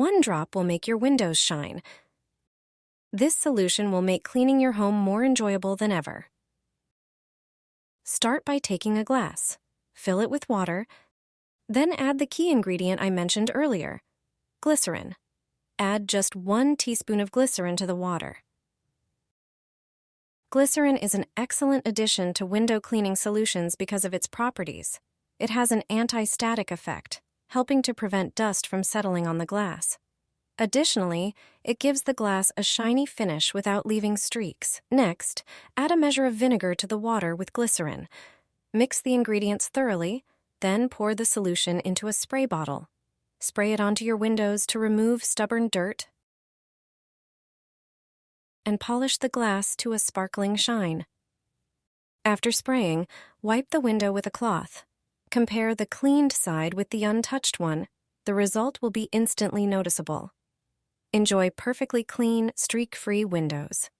one drop will make your windows shine. This solution will make cleaning your home more enjoyable than ever. Start by taking a glass, fill it with water, then add the key ingredient I mentioned earlier, glycerin. Add just 1 teaspoon of glycerin to the water. Glycerin is an excellent addition to window cleaning solutions because of its properties. It has an anti-static effect, helping to prevent dust from settling on the glass. Additionally, it gives the glass a shiny finish without leaving streaks. Next, add a measure of vinegar to the water with glycerin. Mix the ingredients thoroughly, then pour the solution into a spray bottle. Spray it onto your windows to remove stubborn dirt and polish the glass to a sparkling shine. After spraying, wipe the window with a cloth. Compare the cleaned side with the untouched one. The result will be instantly noticeable. Enjoy perfectly clean, streak-free windows.